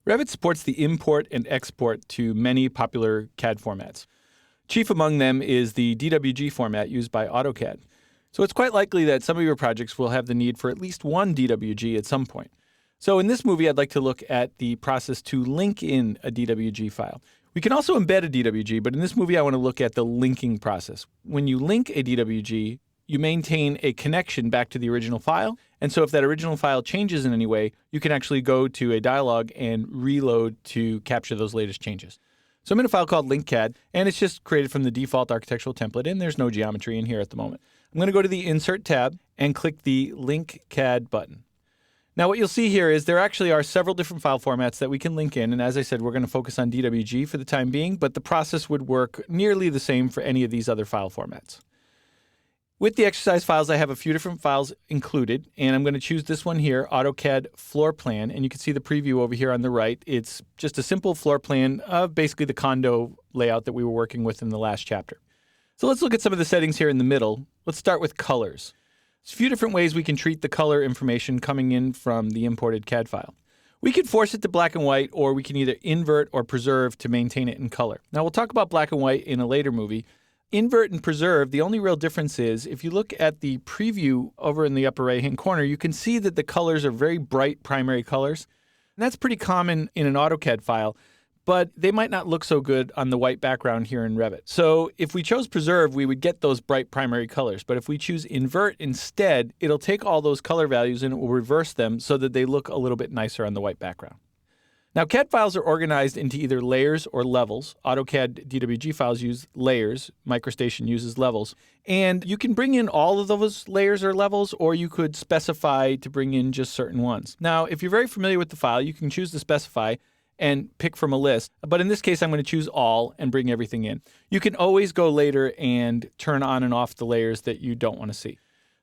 Revit supports the import and export to many popular CAD formats. Chief among them is the DWG format used by AutoCAD. So it's quite likely that some of your projects will have the need for at least one DWG at some point. So in this movie, I'd like to look at the process to link in a DWG file. We can also embed a DWG, but in this movie, I want to look at the linking process. When you link a DWG, you maintain a connection back to the original file. And so if that original file changes in any way, you can actually go to a dialog and reload to capture those latest changes. So I'm in a file called linkcad, and it's just created from the default architectural template, and there's no geometry in here at the moment. I'm going to go to the Insert tab and click the linkcad button. Now what you'll see here is there actually are several different file formats that we can link in, and as I said, we're going to focus on DWG for the time being, but the process would work nearly the same for any of these other file formats. With the exercise files, I have a few different files included, and I'm going to choose this one here, AutoCAD Floor Plan, and you can see the preview over here on the right. It's just a simple floor plan of basically the condo layout that we were working with in the last chapter. So let's look at some of the settings here in the middle. Let's start with colors. There's a few different ways we can treat the color information coming in from the imported CAD file. We can force it to black and white, or we can either invert or preserve to maintain it in color. Now we'll talk about black and white in a later movie. Invert and preserve, the only real difference is if you look at the preview over in the upper right-hand corner, you can see that the colors are very bright primary colors. And that's pretty common in an AutoCAD file, but they might not look so good on the white background here in Revit. So if we chose preserve, we would get those bright primary colors. But if we choose invert instead, it'll take all those color values and it will reverse them so that they look a little bit nicer on the white background. Now, CAD files are organized into either layers or levels. AutoCAD DWG files use layers. MicroStation uses levels. And you can bring in all of those layers or levels, or you could specify to bring in just certain ones. Now, if you're very familiar with the file, you can choose to specify and pick from a list. But in this case, I'm going to choose all and bring everything in. You can always go later and turn on and off the layers that you don't want to see.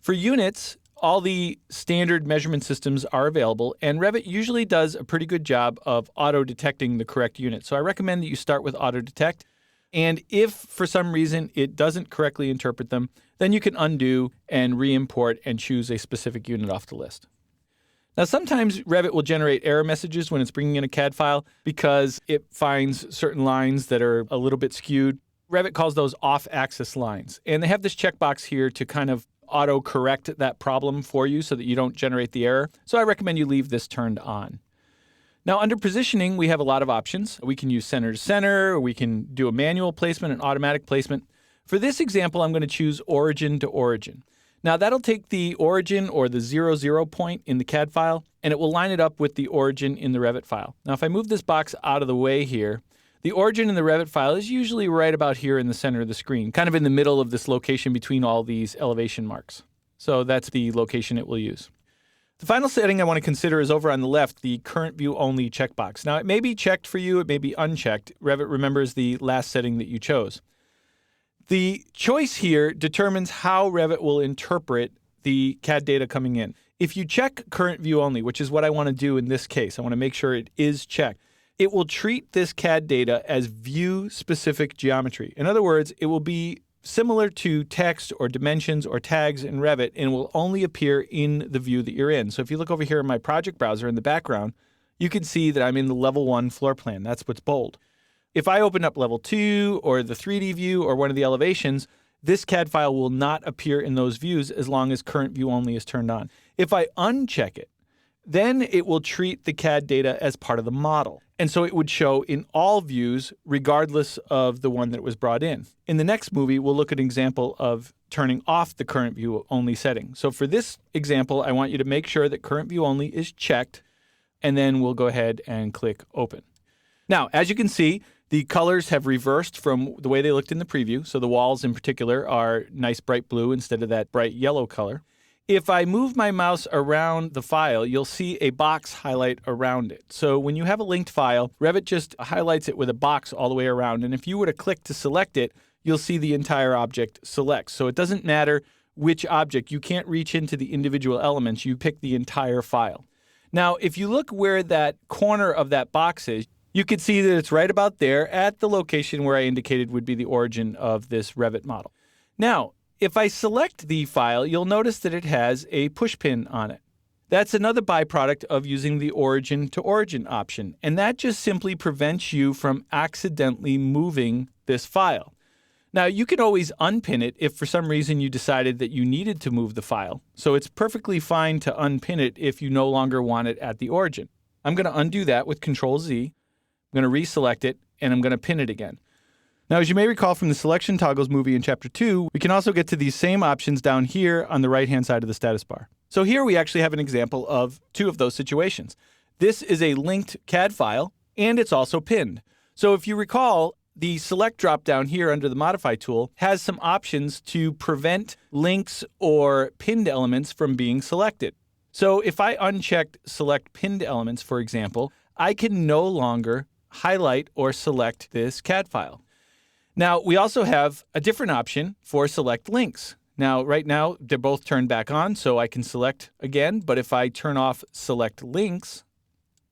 For units, all the standard measurement systems are available, and Revit usually does a pretty good job of auto-detecting the correct unit. So I recommend that you start with auto-detect, and if for some reason it doesn't correctly interpret them, then you can undo and re-import and choose a specific unit off the list. Now, sometimes Revit will generate error messages when it's bringing in a CAD file because it finds certain lines that are a little bit skewed. Revit calls those off-axis lines, and they have this checkbox here to kind of auto-correct that problem for you so that you don't generate the error. So I recommend you leave this turned on. Now, under positioning, we have a lot of options. We can use center to center, or we can do a manual placement and automatic placement. For this example, I'm going to choose origin to origin. Now, that'll take the origin or the 0 point in the CAD file, and it will line it up with the origin in the Revit file. Now, if I move this box out of the way here, the origin in the Revit file is usually right about here in the center of the screen, kind of in the middle of this location between all these elevation marks. So that's the location it will use. The final setting I want to consider is over on the left, the current view only checkbox. Now, it may be checked for you, it may be unchecked. Revit remembers the last setting that you chose. The choice here determines how Revit will interpret the CAD data coming in. If you check current view only, which is what I want to do in this case, I want to make sure it is checked. It will treat this CAD data as view-specific geometry. In other words, it will be similar to text or dimensions or tags in Revit, and will only appear in the view that you're in. So if you look over here in my project browser in the background, you can see that I'm in the level 1 floor plan. That's what's bold. If I open up level 2 or the 3D view or one of the elevations, this CAD file will not appear in those views as long as current view only is turned on. If I uncheck it, then it will treat the CAD data as part of the model. And so it would show in all views, regardless of the one that was brought in. In the next movie, we'll look at an example of turning off the current view only setting. So for this example, I want you to make sure that current view only is checked, and then we'll go ahead and click open. Now, as you can see, the colors have reversed from the way they looked in the preview. So the walls in particular are nice bright blue instead of that bright yellow color. If I move my mouse around the file, you'll see a box highlight around it. So when you have a linked file, Revit just highlights it with a box all the way around. And if you were to click to select it, you'll see the entire object select. So it doesn't matter which object. You can't reach into the individual elements. You pick the entire file. Now, if you look where that corner of that box is, you can see that it's right about there at the location where I indicated would be the origin of this Revit model. Now, if I select the file, you'll notice that it has a push pin on it. That's another byproduct of using the origin to origin option, and that just simply prevents you from accidentally moving this file. Now, you can always unpin it if for some reason you decided that you needed to move the file. So it's perfectly fine to unpin it if you no longer want it at the origin. I'm going to undo that with Control-Z. I'm going to reselect it, and I'm going to pin it again. Now, as you may recall from the Selection Toggles movie in Chapter 2, we can also get to these same options down here on the right-hand side of the status bar. So here we actually have an example of two of those situations. This is a linked CAD file, and it's also pinned. So if you recall, the Select drop down here under the Modify tool has some options to prevent links or pinned elements from being selected. So if I unchecked Select Pinned Elements, for example, I can no longer highlight or select this CAD file. Now, we also have a different option for Select Links. Now, right now, they're both turned back on, so I can select again. But if I turn off Select Links,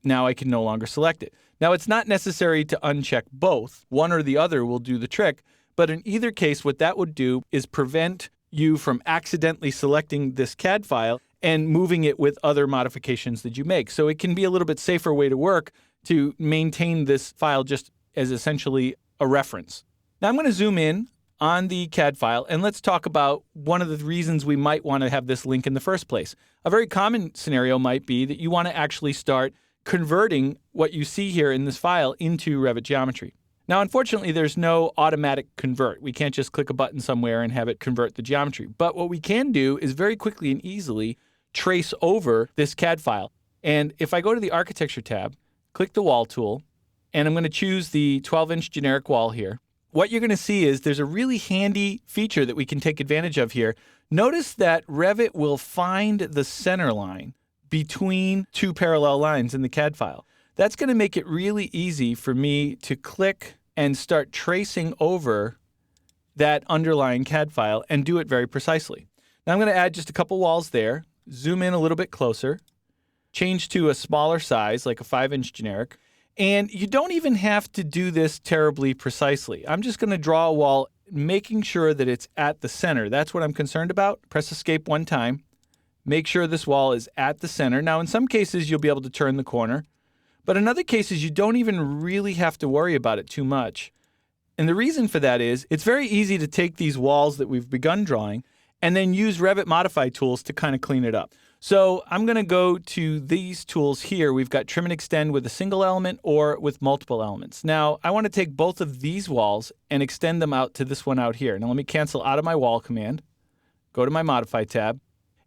now I can no longer select it. Now, it's not necessary to uncheck both. One or the other will do the trick. But in either case, what that would do is prevent you from accidentally selecting this CAD file and moving it with other modifications that you make. So it can be a little bit safer way to work to maintain this file just as essentially a reference. Now, I'm going to zoom in on the CAD file, and let's talk about one of the reasons we might want to have this link in the first place. A very common scenario might be that you want to actually start converting what you see here in this file into Revit geometry. Now, unfortunately, there's no automatic convert. We can't just click a button somewhere and have it convert the geometry. But what we can do is very quickly and easily trace over this CAD file. And if I go to the Architecture tab, click the Wall tool, and I'm going to choose the 12-inch generic wall here. What you're going to see is there's a really handy feature that we can take advantage of here. Notice that Revit will find the center line between two parallel lines in the CAD file. That's going to make it really easy for me to click and start tracing over that underlying CAD file and do it very precisely. Now I'm going to add just a couple walls there, zoom in a little bit closer, change to a smaller size, like a 5-inch generic. And you don't even have to do this terribly precisely. I'm just going to draw a wall, making sure that it's at the center. That's what I'm concerned about. Press Escape one time. Make sure this wall is at the center. Now, in some cases, you'll be able to turn the corner. But in other cases, you don't even really have to worry about it too much. And the reason for that is it's very easy to take these walls that we've begun drawing and then use Revit Modify tools to kind of clean it up. So I'm going to go to these tools here. We've got Trim and Extend with a single element or with multiple elements. Now, I want to take both of these walls and extend them out to this one out here. Now, let me cancel out of my Wall command, go to my Modify tab,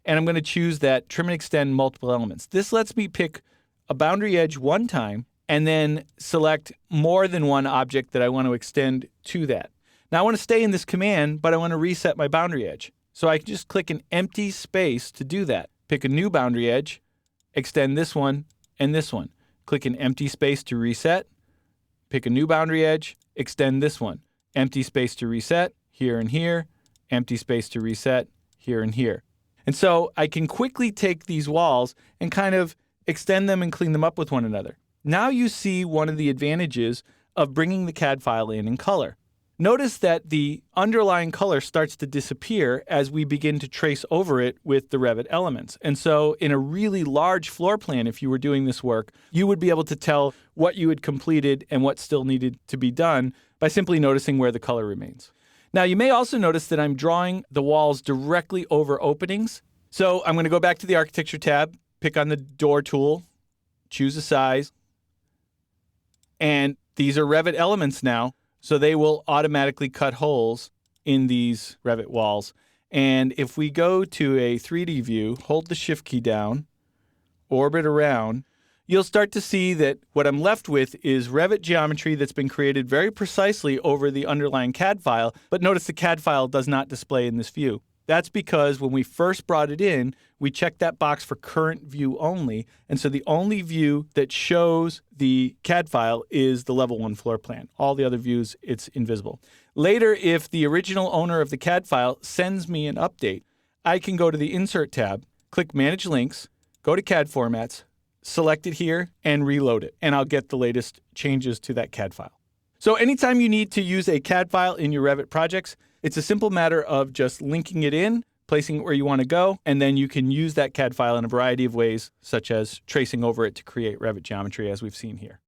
and I'm going to choose that Trim and Extend multiple elements. This lets me pick a boundary edge one time and then select more than one object that I want to extend to that. Now, I want to stay in this command, but I want to reset my boundary edge. So I can just click an empty space to do that. Pick a new boundary edge, extend this one and this one. Click an empty space to reset. Pick a new boundary edge, extend this one. Empty space to reset, here and here. Empty space to reset, here and here. And so I can quickly take these walls and kind of extend them and clean them up with one another. Now you see one of the advantages of bringing the CAD file in color. Notice that the underlying color starts to disappear as we begin to trace over it with the Revit elements. And so in a really large floor plan, if you were doing this work, you would be able to tell what you had completed and what still needed to be done by simply noticing where the color remains. Now, you may also notice that I'm drawing the walls directly over openings. So I'm going to go back to the Architecture tab, pick on the Door tool, choose a size, and these are Revit elements now. So they will automatically cut holes in these Revit walls. And if we go to a 3D view, hold the Shift key down, orbit around, you'll start to see that what I'm left with is Revit geometry that's been created very precisely over the underlying CAD file. But notice the CAD file does not display in this view. That's because when we first brought it in, we checked that box for current view only. And so the only view that shows the CAD file is the level 1 floor plan. All the other views, it's invisible. Later, if the original owner of the CAD file sends me an update, I can go to the Insert tab, click Manage Links, go to CAD Formats, select it here, and reload it. And I'll get the latest changes to that CAD file. So anytime you need to use a CAD file in your Revit projects, it's a simple matter of just linking it in, placing it where you want to go, and then you can use that CAD file in a variety of ways, such as tracing over it to create Revit geometry, as we've seen here.